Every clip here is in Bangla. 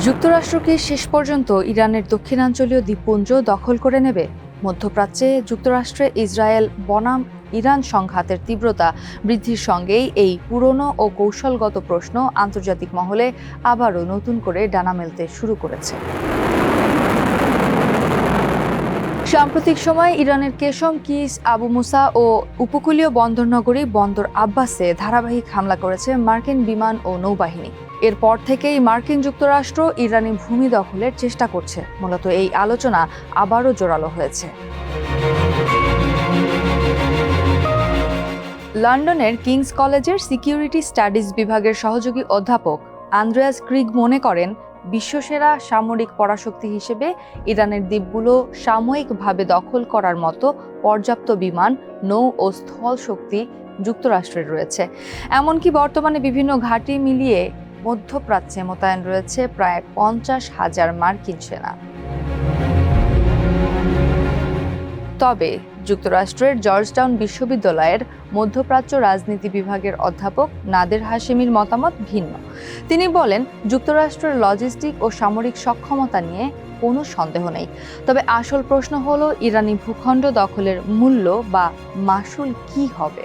যুক্তরাষ্ট্র কি শেষ পর্যন্ত ইরানের দক্ষিণাঞ্চলীয় দ্বীপপুঞ্জ দখল করে নেবে? মধ্যপ্রাচ্যে যুক্তরাষ্ট্রে ইসরায়েল বনাম ইরান সংঘাতের তীব্রতা বৃদ্ধির সঙ্গেই এই পুরনো ও কৌশলগত প্রশ্ন আন্তর্জাতিক মহলে আবারও নতুন করে ডানা মেলতে শুরু করেছে। সাম্প্রতিক সময়ে ইরানের কেশম, কিস, আবু মুসা ও উপকূলীয় বন্দরনগরী বন্দর আব্বাসে ধারাবাহিক হামলা করেছে মার্কিন বিমান ও নৌবাহিনী। এরপর থেকেই মার্কিন যুক্তরাষ্ট্র ইরানি ভূমি দখলের চেষ্টা করছে। মূলত এই আলোচনা আবারও জোরালো হয়েছে। লন্ডনের কিংস কলেজের সিকিউরিটি স্টাডিজ বিভাগের সহযোগী অধ্যাপক আন্দ্রেয়াস ক্রিগ মনে করেন, বিশ্বসেরা সামরিক পরাশক্তি হিসেবে ইরানের দ্বীপগুলো সাময়িকভাবে দখল করার মতো পর্যাপ্ত বিমান, নৌ ও স্থল শক্তি যুক্তরাষ্ট্রের রয়েছে। এমনকি বর্তমানে বিভিন্ন ঘাঁটি মিলিয়ে মধ্যপ্রাচ্যে মোতায়েন রয়েছে প্রায় 50,000 মার্কিন সেনা। তবে যুক্তরাষ্ট্রের জর্জটাউন বিশ্ববিদ্যালয়ের মধ্যপ্রাচ্য রাজনীতি বিভাগের অধ্যাপক নাদের হাশেমির মতামত ভিন্ন। তিনি বলেন, যুক্তরাষ্ট্রের লজিস্টিক ও সামরিক সক্ষমতা নিয়ে কোনো সন্দেহ নেই। তবে আসল প্রশ্ন হলো, ইরানি ভূখণ্ড দখলের মূল্য বা মাশুল কী হবে?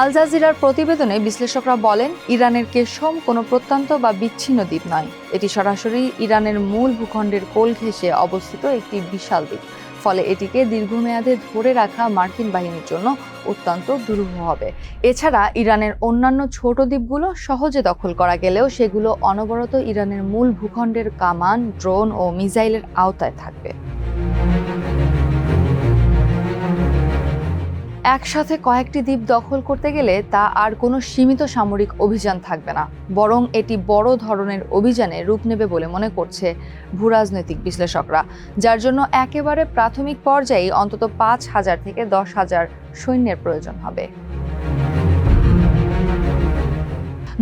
আল জাজিরার প্রতিবেদনে বিশ্লেষকরা বলেন, ইরানের কেশম কোনো প্রত্যন্ত বা বিচ্ছিন্ন দ্বীপ নয়। এটি সরাসরি ইরানের মূল ভূখণ্ডের কোল ঘেঁষে অবস্থিত একটি বিশাল দ্বীপ। ফলে এটিকে দীর্ঘমেয়াদে ধরে রাখা মার্কিন বাহিনীর জন্য অত্যন্ত দুরূহ হবে। এছাড়া ইরানের অন্যান্য ছোট দ্বীপগুলো সহজে দখল করা গেলেও সেগুলো অনবরত ইরানের মূল ভূখণ্ডের কামান, ড্রোন ও মিসাইলের আওতায় থাকবে। একসাথে কয়েকটি দ্বীপ দখল করতে গেলে তা আর কোনো সীমিত সামরিক অভিযান থাকবে না, বরং এটি বড় ধরনের অভিযানে রূপ নেবে বলে মনে করছে ভূরাজনৈতিক বিশ্লেষকরা, যার জন্য একেবারে প্রাথমিক পর্যায়ে অন্তত 5,000 থেকে 10,000 সৈন্যের প্রয়োজন হবে।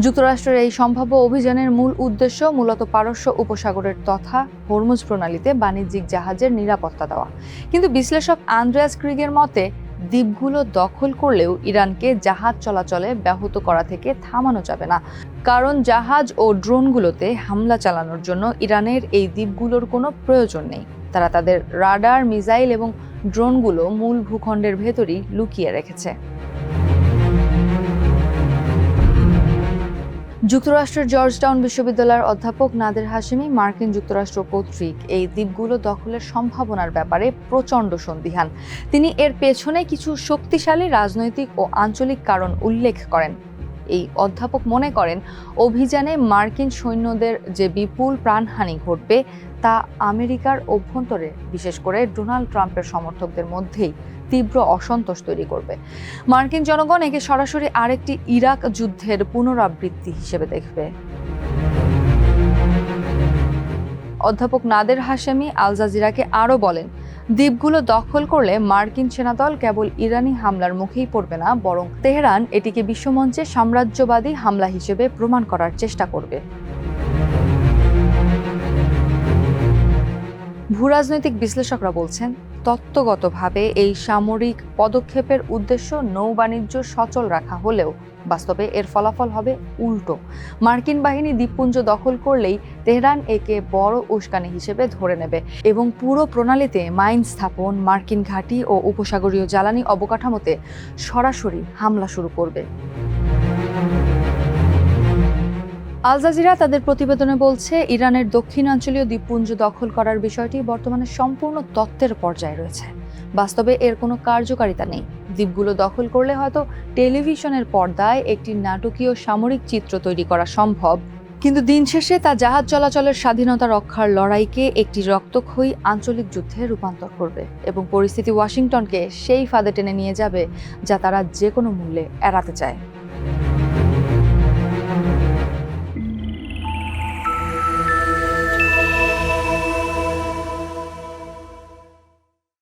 যুক্তরাষ্ট্রের এই সম্ভাব্য অভিযানের মূল উদ্দেশ্য মূলত পারস্য উপসাগরের তথা হরমুজ প্রণালীতে বাণিজ্যিক জাহাজের নিরাপত্তা দেওয়া। কিন্তু বিশ্লেষক আন্দ্রেয়াস ক্রিগের মতে, দ্বীপগুলো দখল করলেও ইরানকে জাহাজ চলাচলে ব্যাহত করা থেকে থামানো যাবে না, কারণ জাহাজ ও ড্রোনগুলোতে হামলা চালানোর জন্য ইরানের এই দ্বীপগুলোর কোনো প্রয়োজন নেই। তারা তাদের রাডার, মিসাইল এবং ড্রোনগুলো মূল ভূখণ্ডের ভেতরেই লুকিয়ে রেখেছে। যুক্তরাষ্ট্রের জর্জটাউন বিশ্ববিদ্যালয়ের অধ্যাপক নাদের হাশেমি মার্কিন যুক্তরাষ্ট্র কর্তৃক এই দ্বীপগুলো দখলের সম্ভাবনার ব্যাপারে প্রচণ্ড সন্দিহান। তিনি এর পেছনে কিছু শক্তিশালী রাজনৈতিক ও আঞ্চলিক কারণ উল্লেখ করেন। এই অধ্যাপক মনে করেন, অভিযানে মার্কিন সৈন্যদের যে বিপুল প্রাণহানি ঘটবে তা আমেরিকার অভ্যন্তরে, বিশেষ করে ডোনাল্ড ট্রাম্পের সমর্থকদের মধ্যেই তীব্র অসন্তোষ তৈরি করবে। মার্কিন জনগণ একে সরাসরি আরেকটি ইরাক যুদ্ধের পুনরাবৃত্তি হিসেবে দেখবে। অধ্যাপক নাদের হাশেমি আল জাজিরাকে আরও বলেন, দ্বীপগুলো দখল করলে মার্কিন সেনাদল কেবল ইরানি হামলার মুখেই পড়বে না, বরং তেহরান এটিকে বিশ্বমঞ্চে সাম্রাজ্যবাদী হামলা হিসেবে প্রমাণ করার চেষ্টা করবে। ভূরাজনৈতিক বিশ্লেষকরা বলছেন, তত্ত্বগতভাবে এই সামরিক পদক্ষেপের উদ্দেশ্য নৌ বাণিজ্য সচল রাখা হলেও বাস্তবে এর ফলাফল হবে উল্টো। মার্কিন বাহিনী দ্বীপপুঞ্জ দখল করলেই তেহরান একে বড় উস্কানি হিসেবে ধরে নেবে এবং পুরো প্রণালীতে মাইন স্থাপন, মার্কিন ঘাঁটি ও উপসাগরীয় জ্বালানি অবকাঠামোতে সরাসরি হামলা শুরু করবে। আল জাজিরা তাদের প্রতিবেদনে বলছে, ইরানের দক্ষিণাঞ্চলীয় দ্বীপপুঞ্জ দখল করার বিষয়টি বর্তমানে সম্পূর্ণ তত্ত্বের পর্যায়ে রয়েছে। বাস্তবে এর কোনো কার্যকারিতা নেই। দ্বীপগুলো দখল করলে হয়তো টেলিভিশনের পর্দায় একটি নাটকীয় সামরিক চিত্র তৈরি করা সম্ভব, কিন্তু দিন শেষে তা জাহাজ চলাচলের স্বাধীনতা রক্ষার লড়াইকে একটি রক্তক্ষয়ী আঞ্চলিক যুদ্ধে রূপান্তর করবে এবং পরিস্থিতি ওয়াশিংটনকে সেই ফাঁদে টেনে নিয়ে যাবে যা তারা যে কোনো মূল্যে এড়াতে চায়।